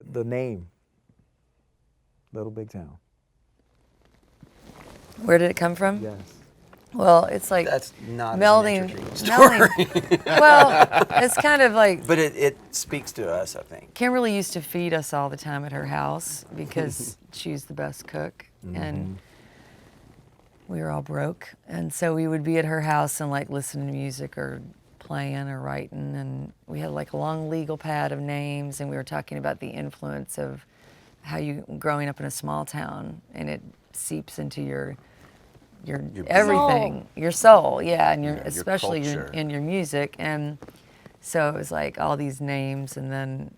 the name, Little Big Town. Where did it come from? Yes. Well, it's like That's not melding. an interesting story. Well, it's kind of like But it speaks to us, I think. Kimberly used to feed us all the time at her house because she's the best cook, and we were all broke, and so we would be at her house and like listening to music or playing or writing, and we had like a long legal pad of names, and we were talking about the influence of how you growing up in a small town, and it seeps into your everything, your soul, yeah, and especially in your music. And so it was like all these names, and then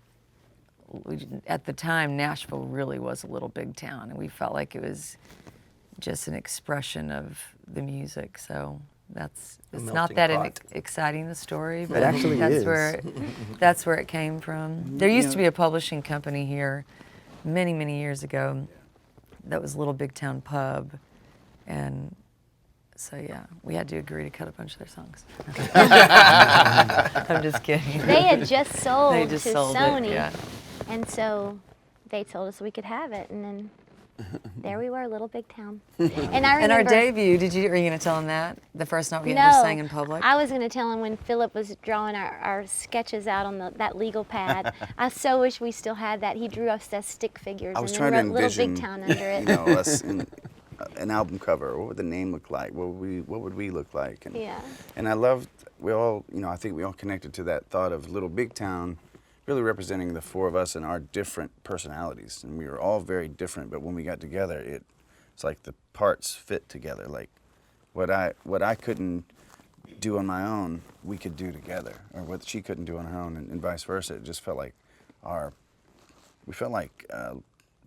at the time Nashville really was a little big town, and we felt like it was just an expression of the music. So it's not that exciting a story, but actually that's where it came from. There used to be a publishing company here many years ago that was Little Big Town Pub. And so, yeah, we had to agree to cut a bunch of their songs. I'm just kidding. They had just sold to sold Sony, it, yeah. and so they told us we could have it, and then there we were, Little Big Town. And I remember. And our debut, are you going to tell them that? The first night we ever sang in public? I was going to tell him when Philip was drawing our sketches out on that legal pad. I so wish we still had that. He drew us as stick figures I was and trying then to wrote Little envision, Big Town under it. you know, us in an album cover. What would the name look like? What would we look like? And, Yeah. And I loved, I think we all connected to that thought of Little Big Town, really representing the four of us and our different personalities. And we were all very different, but when we got together, it's like the parts fit together. Like what I couldn't do on my own, we could do together, or what she couldn't do on her own, and vice versa. It just felt like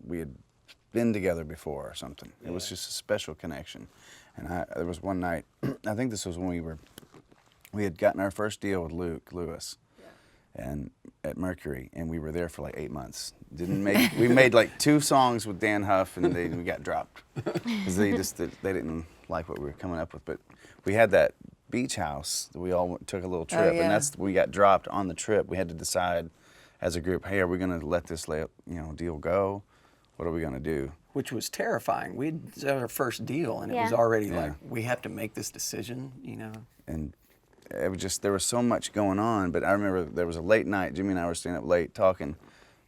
we had been together before or something. It was just a special connection. And there was one night, I think this was when we had gotten our first deal with Luke Lewis, and at Mercury, and we were there for like 8 months. We made like 2 songs with Dan Huff, and we got dropped because they didn't like what we were coming up with. But we had that beach house that we all took a little trip, and we got dropped on the trip. We had to decide as a group, hey, are we going to let this deal go? What are we going to do? Which was terrifying. It was our first deal, and it was already like, we have to make this decision, And it was just, there was so much going on, but I remember there was a late night. Jimmy and I were staying up late talking,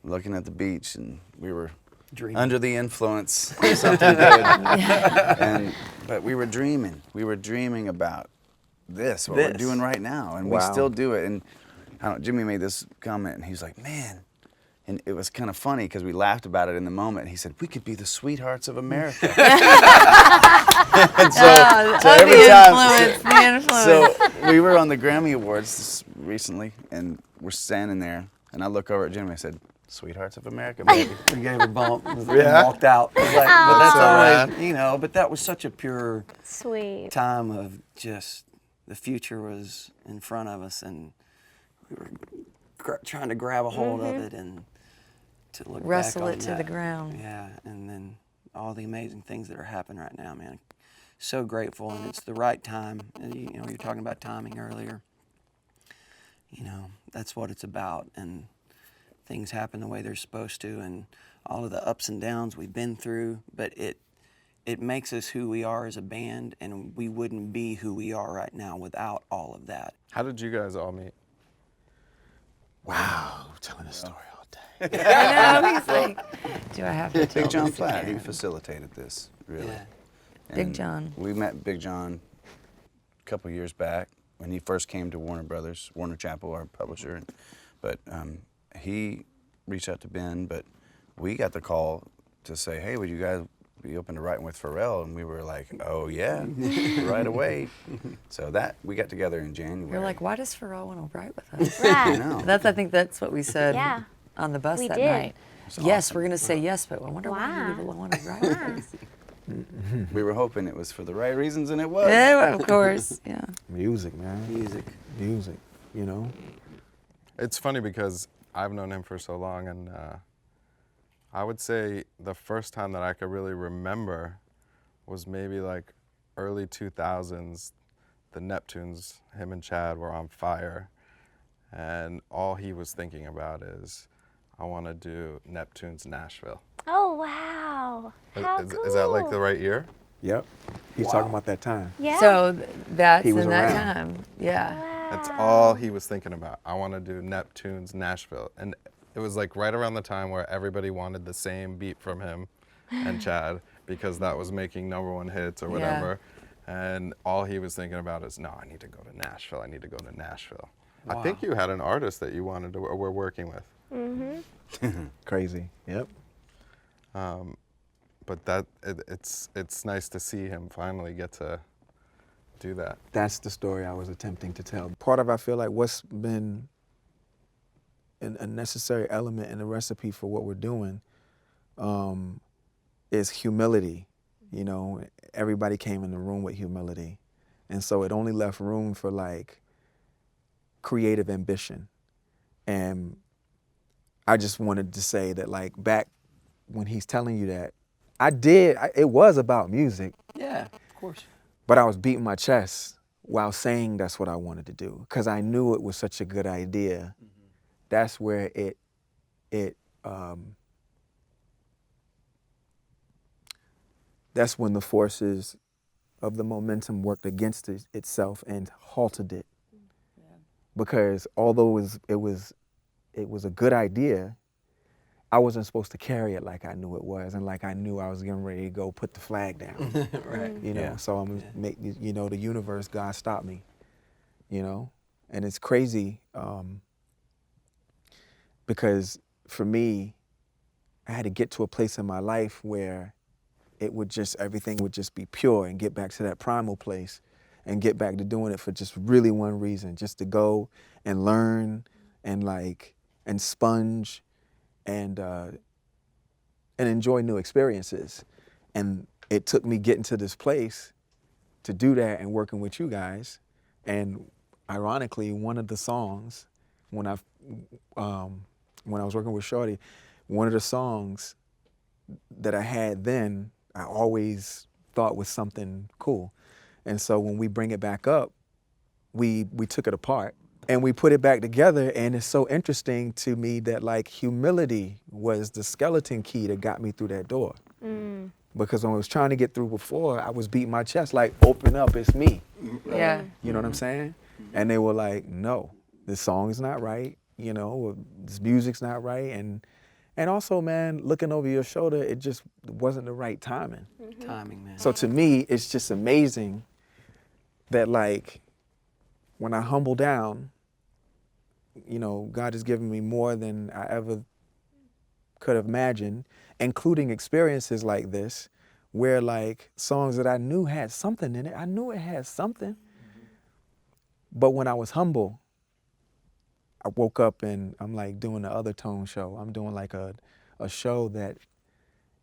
looking at the beach, and we were dreaming. Under the influence of something good. But we were dreaming. We were dreaming about what we're doing right now, and we still do it. And Jimmy made this comment, and he was like, man, and it was kind of funny because we laughed about it in the moment. He said, we could be the sweethearts of America. And so every time, so we were on the Grammy Awards recently, and we're standing there, and I look over at Jimmy and I said, sweethearts of America, baby. We gave a bump and walked out. It was like, but that's always, but that was such a pure Sweet time of just the future was in front of us, and we were trying to grab a hold of it and to look wrestle back on it to the ground. Yeah, and then all the amazing things that are happening right now, man. So grateful, and it's the right time. And you're talking about timing earlier. That's what it's about, and things happen the way they're supposed to, and all of the ups and downs we've been through, but it makes us who we are as a band, and we wouldn't be who we are right now without all of that. How did you guys all meet? Wow, telling a story all day. I know, he's like, do I have to tell Big John this Platt, again? he facilitated this, really. Yeah. Big John. We met Big John a couple years back when he first came to Warner Chappell, our publisher. But he reached out to Ben, but we got the call to say, hey, would you guys be open to writing with Pharrell? And we were like, oh yeah, right away. So we got together in January. You're like, why does Pharrell want to write with us? right. I think that's what we said on the bus We that did. night. Yes, awesome. we're going to say yes, but I wonder why he would want to write with us. We were hoping it was for the right reasons, and it was. Yeah, of course, yeah. Music, man. Music, It's funny because I've known him for so long, and I would say the first time that I could really remember was maybe like early 2000s. The Neptunes, him and Chad, were on fire, and all he was thinking about is, I want to do Neptunes Nashville. Oh, wow. How cool. Is that like the right year? Yep. He's talking about that time. Yeah. So that's He was in that around. time. Yeah. That's all he was thinking about. I want to do Neptunes Nashville. And it was like right around the time where everybody wanted the same beat from him and Chad because that was making #1 hits or whatever. And all he was thinking about is, no, I need to go to Nashville. I need to go to Nashville. Wow. I think you had an artist that you wanted to, or were working with. Crazy. Yep. But that it's nice to see him finally get to do that. That's the story I was attempting to tell. Part of, I feel like, what's been a necessary element in the recipe for what we're doing is humility. You know, everybody came in the room with humility. And so it only left room for like creative ambition. And I just wanted to say that, like, back when he's telling you that, it was about music, Yeah, of course. but I was beating my chest while saying that's what I wanted to do because I knew it was such a good idea. That's where that's when the forces of the momentum worked against itself and halted it. Because although it was a good idea, I wasn't supposed to carry it like I knew it was, and like I knew I was getting ready to go put the flag down. Right. You know, Yeah. so I'm gonna make, you know, the universe, God stop me, you know? And it's crazy because for me, I had to get to a place in my life where everything would just be pure and get back to that primal place and get back to doing it for just really one reason, just to go and learn and sponge and enjoy new experiences. And it took me getting to this place to do that and working with you guys. And ironically, one of the songs, when I was working with Shorty, one of the songs that I had then, I always thought was something cool. And so when we bring it back up, we took it apart and we put it back together, and it's so interesting to me that like humility was the skeleton key that got me through that door. Because when I was trying to get through before, I was beating my chest like, open up, it's me. Yeah. You know what I'm saying? And they were like, no, this song is not right, you know, this music's not right. And also, man, looking over your shoulder, it just wasn't the right timing. Timing, man. So to me, it's just amazing that like, when I humble down, you know, God has given me more than I ever could have imagined, including experiences like this, where like songs that I knew had something in it. I knew it had something. But when I was humble, I woke up and I'm like doing the OTHErtone show. I'm doing like a show that,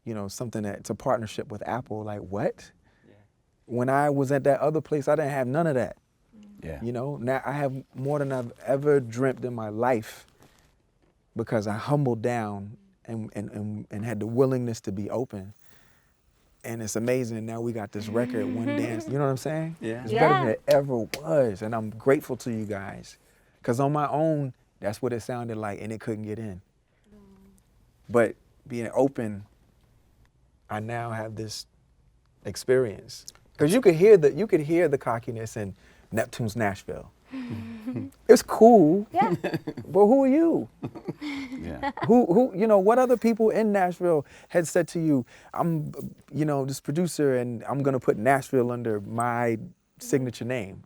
you know, something that's a partnership with Apple. Like, what? Yeah. When I was at that other place, I didn't have none of that. Yeah. You know, now I have more than I've ever dreamt in my life because I humbled down and had the willingness to be open. And it's amazing. Now we got this record, One Dance. You know what I'm saying? Yeah. It's better than it ever was. And I'm grateful to you guys. Because on my own, that's what it sounded like, and it couldn't get in. But being open, I now have this experience. Because you could hear the cockiness in Neptunes Nashville. It's cool. Yeah. But who are you? Yeah. Who, you know, what other people in Nashville had said to you, I'm, you know, this producer and I'm going to put Nashville under my signature name?